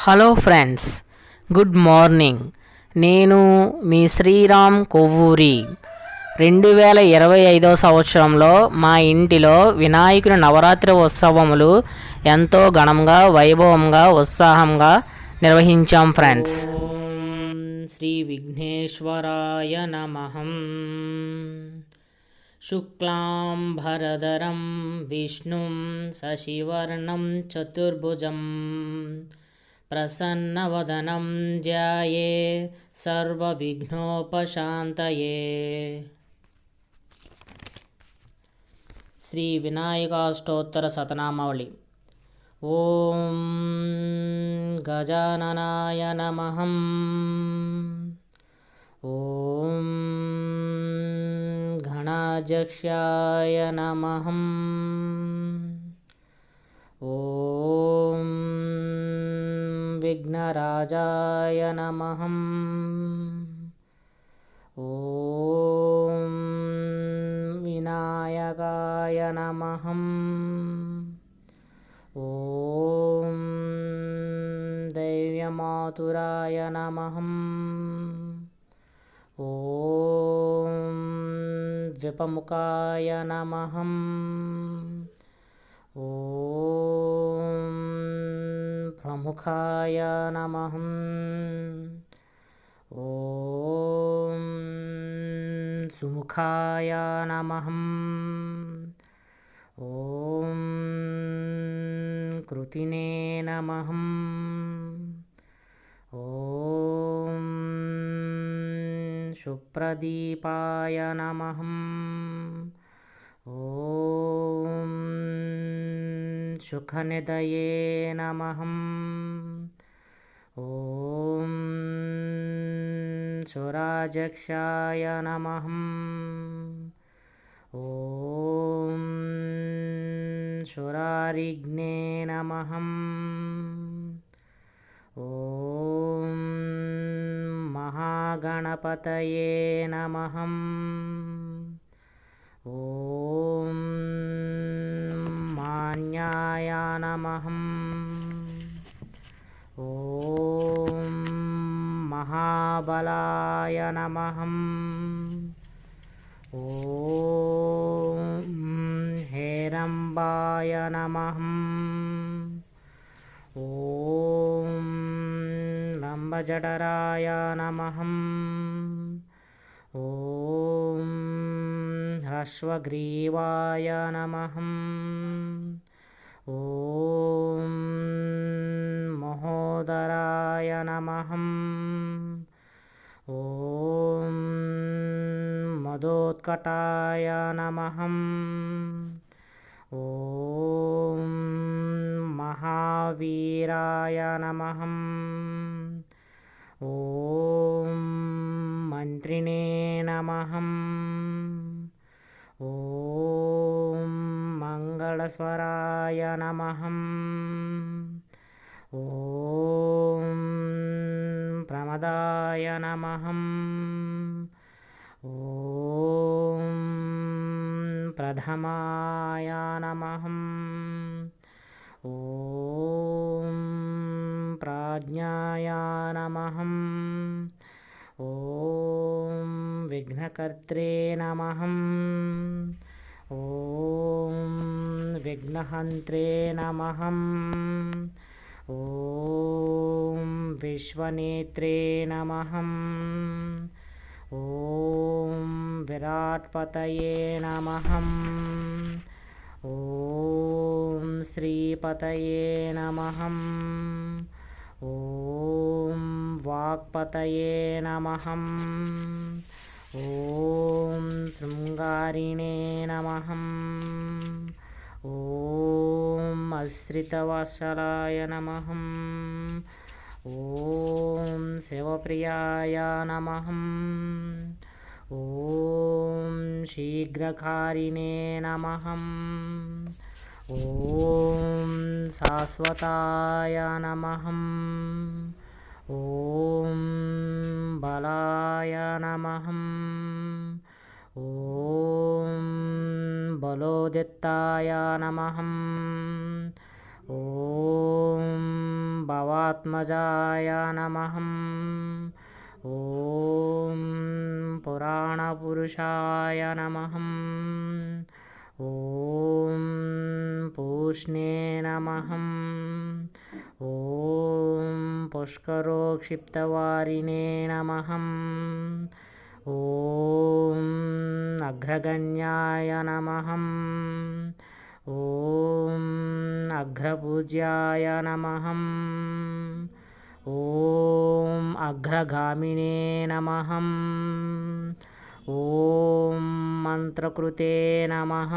Hello friends, good morning. నేను మీ శ్రీరామ్ కొవ్వూరి. 2025 సంవత్సరంలో మా ఇంటిలో వినాయకుని నవరాత్రి ఉత్సవములు ఎంతో ఘనంగా, వైభవంగా, ఉత్సాహంగా నిర్వహించాం ఫ్రెండ్స్. ఓం శ్రీ విఘ్నేశ్వరాయ నమః. శుక్లాంబరధరం విష్ణుం శశివర్ణం చతుర్భుజం ప్రసన్నవదనం ధ్యాయే సర్వవిఘ్నోపశాంతయే. శ్రీ వినాయకాష్టోత్తర శతనామావళి. ఓం గజాననాయ నమః. ఓం గణాధ్యక్షాయ నమః. ఓం విఘ్నరాజాయ నమః. ఓం వినాయకాయ నమః. ఓం దైవ్యమాతురాయ నమః. ఓం ద్విపముఖాయ నమః. ఓం ప్రముఖాయ నమః. ఓం సుముఖాయ నమః. ఓం కృతినే నమః. ఓం శుప్రదీపాయ నమః. ఓం సుఖనిధయే నమః. ఓం సురాజక్షాయ నమః. ఓం సురారిఘ్నే నమః. ఓం మహాగణపతయే నమః. ఓం మాన్యాయ నమః. ఓం మహాబలాయ నమః. ఓం హేరంబాయ నమః. ఓం లంబజఠరాయ నమః. ఓం హ్రస్వగ్రీవాయ నమః. ఓం మహోదరాయ నమః. ఓం మదోత్కటాయ నమః. ఓం మహావీరాయ నమః. ఓం మంత్రిణే నమః. ఓం మంగళస్వరాయ నమః. ఓం ప్రమదాయ నమః. ఓం ప్రథమాయ నమః. ఓం ప్రాజ్ఞాయ నమః. ఓం విఘ్నకర్త్రే నమః. ఓం విఘ్నహంత్రే నమః. ఓం విశ్వనేత్రే నమః. ఓం విరాట్పతయే నమః. ఓం శ్రీపతయే నమః. ఓం వాక్పతయే నమః. ఓం శృంగారిణే నమః. ఓం అశ్రితవత్సలాయ నమః. ఓం శివప్రియాయ నమః. ఓం శీఘ్రకారిణే నమః. ఓం శాశ్వతాయ నమః. ఓం బలాయ నమః. ఓం బలోదితాయ నమః. ఓం భవా पुरुषात्मजाय नमः। ॐ पुराणपुरुषाय नमः। ॐ पूष्णे नमः। ॐ पुष्करोक्षिप्तवारिणे नमः। ॐ अग्रगण्याय नमः। ॐ अग्रपूज्याय नमः। ॐ अग्रगामिने नमः। ॐ मन्त्रकृते नमः।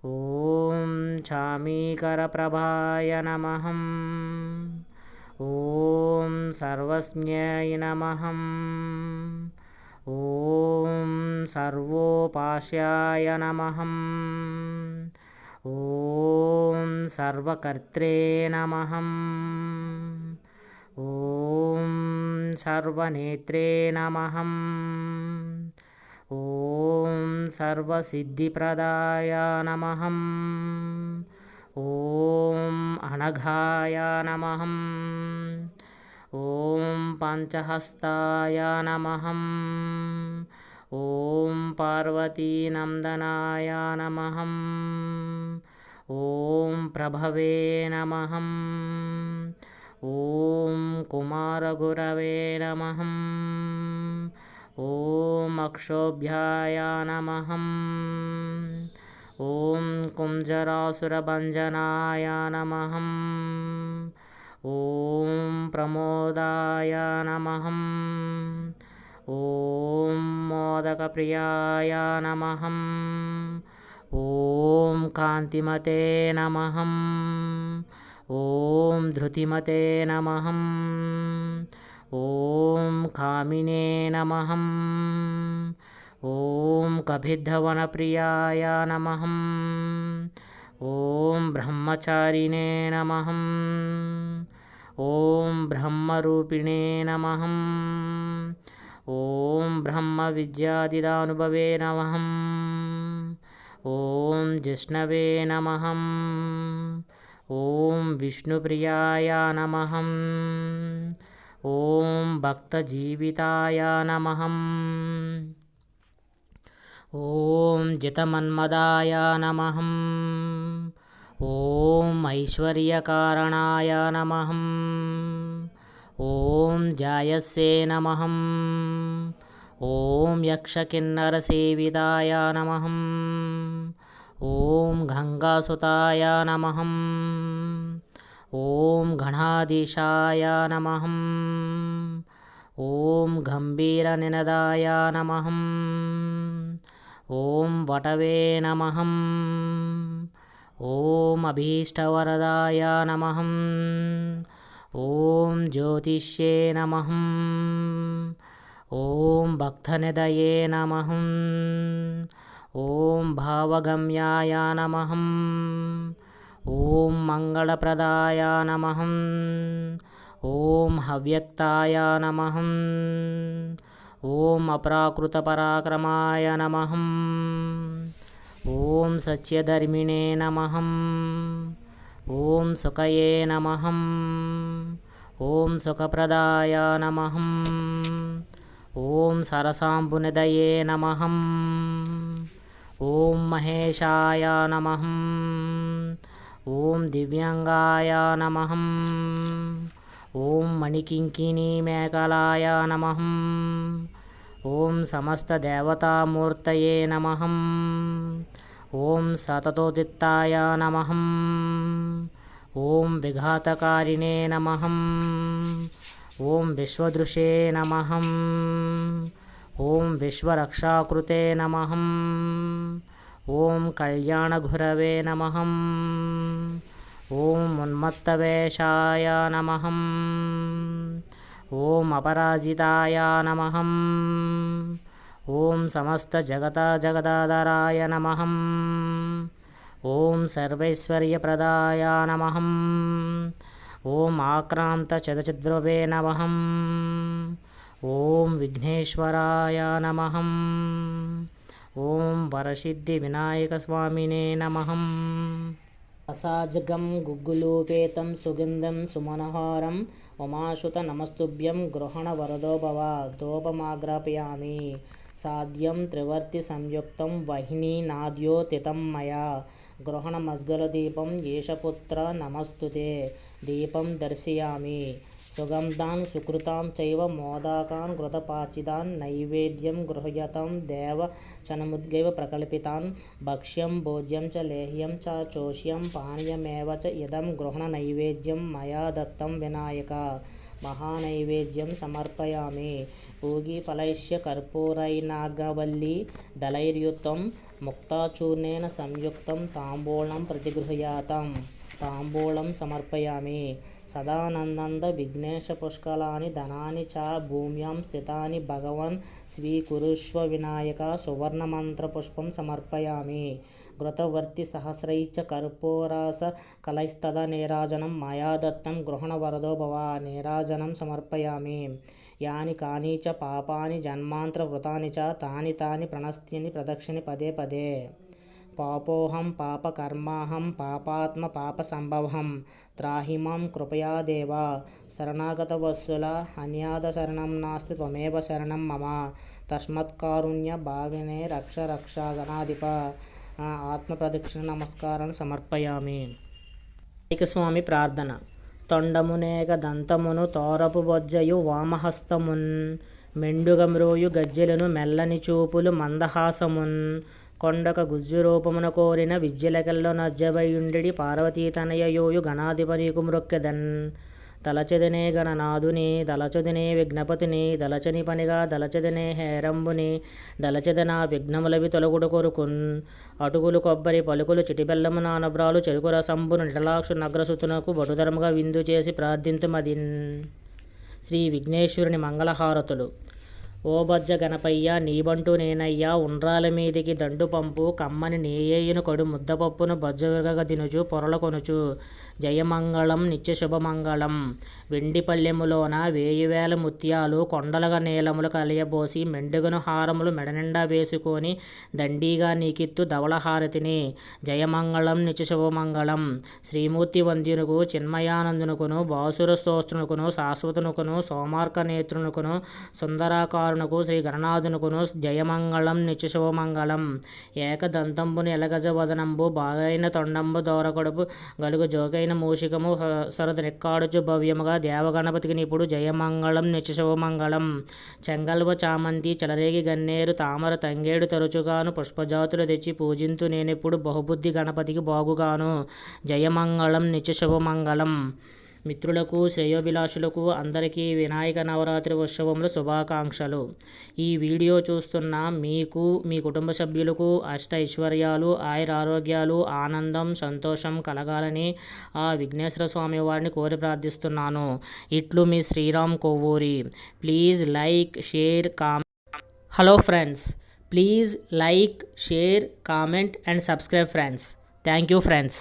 ॐ चामीकरप्रभाय नमः। ॐ सर्वज्ञाय नमः। ॐ सर्वोपास्याय नमः। ॐ सर्वकर्त्रे नमः। ॐ सर्वनेत्रे नमः। ॐ सर्वसिद्धिप्रदाय नमः। ॐ अनघाय नमः। ॐ पञ्चहस्ताय नमः। ॐ पार्वतीनन्दनाय नमः। ॐ प्रभवे नमः। ॐ कुमारगुरवे नमः। ॐ अक्षोभ्याय नमः। ॐ कुञ्जरासुरभञ्जनाय नमः। ॐ प्रमोदाय नमः। ॐ मोदकप्रियाय नमः। ॐ कान्तिमते नमः। ॐ धृतिमते नमः। ॐ कामिने नमः। ॐ कपिद्धवनप्रियाय नमः। ॐ ब्रह्मचारिणे नमः। ॐ ब्रह्मरूपिणे नमः। ॐ ब्रह्मविद्यादिदानुभवे नमः। ॐ जिष्णवे नमः। ॐ विष्णुप्रियाय नमः। ॐ भक्तजीविताय नमः। ॐ जितमन्मदाय नमः। ॐ ऐश्वर्यकारणाय नमः। ॐ जायस्ये नमः। ॐ यक्षकिन्नरसेविताय नमः। ॐ गङ्गासुताय नमः। ॐ गणाधीशाय नमः। ॐ गम्भीरनिनदाय नमः। ॐ वटवे नमः। ॐ अभीष्टवरदाय नमः। ॐ ज्योतिष्ये नमः। ॐ भक्तनिधये नमः। ॐ भावगम्याय नमः। ॐ मङ्गलप्रदाय नमः। ॐ अव्यक्ताय नमः। ॐ अप्राकृतपराक्रमाय नमः। ॐ सत्यधर्मिणे नमः। ॐ सुखये नमः। ॐ सुखप्रदाय नमः। ॐ सरसाम्बुनिधये नमः। ॐ महेशाय नमः। ॐ दिव्याङ्गाय नमः। ॐ मणिकिङ्किणीमेखलाय नमः। ॐ समस्तदेवतामूर्तये नमः। ॐ सततोदिताय नमः। ॐ विघातकारिणे नमः। ॐ विश्वदृशे नमः। ॐ विश्वरक्षाकृते नमः। ॐ कल्याणगुरवे नमः। ॐ उन्मत्तवेषाय नमः। ॐ अपराजिताय नमः। ॐ समस्तजगदाधाराय नमः। ॐ सर्वैश्वर्यप्रदाय नमः। ॐ आक्रान्तचतुर्भुवे नमः। ॐ विघ्नेश्वराय नमः। ॐ वरसिद्धिविनायकस्वामिने नमः। అసాజగం గుగ్గులూపేతం సుగంధం సుమనోహరం ఉమాసుత నమస్తుభ్యం గృహణ వరదో భవ దోపమాగ్రాపయామి సాధ్యం త్రివర్తి సంయుక్తం వహినీ నాద్యోతితం మయా గృహణమస్గల దీపం ఏషపుత్ర నమస్తుతే దీపం దర్శయామి సుగంధాన్ సుకృతాం చైవ మోదకాన్ ఘృతపాచితాన్ నైవేద్యం గృహ్యతాం దేవ చనముద్గైవ ప్రకల్పితాన్ భక్ష్యం భోజ్యం చ లేహ్యం చ చోష్యం పానీయమేవ చ ఇదం గృహణ నైవేద్యం మయా దత్తం వినాయక మహానైవేద్యం సమర్పయామి పూగీఫలైశ్చ కర్పూరైనాగవల్లి దళైర్యుక్తం ముక్తాచూర్ణేన సంయుక్తం తాంబూలం ప్రతిగృహ్యాతాం తాంబూలం సమర్పయామి సదానంద విఘ్నేశ పుష్కలాని ధనాని చ భూమ్యాం స్థితాని భగవన్ స్వీకురుష్వ వినాయక సువర్ణమంత్ర పుష్పం సమర్పయామి ఘృతవర్తి సహస్రైశ్చ కర్పూరాస కలైస్తద నీరాజనం మయా దత్తం గృహణ వరదో భవ నీరాజనం సమర్పయామి యాని కాని చ పాపాని జన్మాంతర వృతాని చ తాని తాని ప్రణస్త్యని ప్రదక్షిణి పదే పదే పాపోహం పాపకర్మాహం పాపాత్మ పాపసంభవం త్రాహిమాం కృపయా దేవ శరణాగత వత్సల అన్యాద శరణం నాస్తి త్వమేవ శరణం మమ తస్మత్కారుణ్య భావినే రక్ష రక్ష గణాధిప ఆత్మ ప్రదక్షిణ నమస్కారాన్ని సమర్పయామి. స్వామి ప్రార్థన. తొండమునేక దంతమును తోరపు బొజ్జయు వామహస్తమున్ మెండుగ మ్రోయు గజ్జెలను మెల్లని చూపులు మందహాసమున్ కొండక గుజ్జు రూపమున కోరిన విద్యలకెల్లో నజ్జబయుండెడి పార్వతీతనయయోయు గణాధిప నీకు మ్రొక్కెదన్ తలచెదనే గణనాథుని దలచదునే విఘ్నపతిని దలచని పనిగా దలచెదనే హేరంబుని దలచెదన విఘ్నములవి తొలగుడు కొరుకున్ అటుకులు కొబ్బరి పలుకులు చిటిబెల్లము నానబ్రాలు చెరుకు రసంబును నిటలాక్షు నగ్రసుతునకు బటుధర్మగా విందు చేసి ప్రార్థింతుమదిన్. శ్రీ విఘ్నేశ్వరుని మంగళహారతులు. ఓ బజ్జ గణపయ్య నీబంటూ నేనయ్యా ఉండ్రాల మీదికి దండు పంపు కమ్మని నేయేయును కడు ముద్దపప్పును బజ్జ విరగ దినుచు పొరల కొనుచు జయమంగళం నిత్య శుభమంగళం. వెండి పల్లెములోన 1000 ముత్యాలు కొండలగా నీలములు కలియబోసి మెండుగను హారములు మెడనిండా వేసుకొని దండిగా నీకిత్తు ధవళహారతిని జయమంగళం నిత్య శుభమంగళం. శ్రీమూర్తి వంద్యునుకు చిన్మయానందునుకును బాసుర స్తోత్రునుకును శాశ్వతునుకును సోమార్క నేత్రునుకును సుందరాకారునకు శ్రీ గణనాథునుకును జయమంగళం నిత్య శుభమంగళం. ఏకదంతంబును ఎలగజ వదనంబు బాగైన తొండంబు దోరకడుపు గలుగు జోకైన మూషికము సరద నిక్కాడుచు భవ్యముగా దేవగణపతికి నిపుడు జయమంగళం నిత్య శుభమంగళం. చెంగల్వ చామంతి చలరేగి గన్నేరు తామర తంగేడు తరచుగాను పుష్పజాతులు తెచ్చి పూజింతు నేనెప్పుడు బహుబుద్ధి గణపతికి బాగుగాను జయమంగళం నిత్య శుభమంగళం. మిత్రులకు శ్రేయోభిలాషులకు అందరికీ వినాయక నవరాత్రి ఉత్సవముల శుభాకాంక్షలు. ఈ వీడియో చూస్తున్న మీకు మీ కుటుంబ సభ్యులకు అష్ట ఐశ్వర్యాలు ఆయురారోగ్యాలు ఆనందం సంతోషం కలగాలని ఆ విఘ్నేశ్వర స్వామి వారిని కోరి ప్రార్థిస్తున్నాను. ఇట్లు మీ Sriram Kovvuri. Please like share comment. Hello friends, please like share comment and subscribe friends. Thank you friends.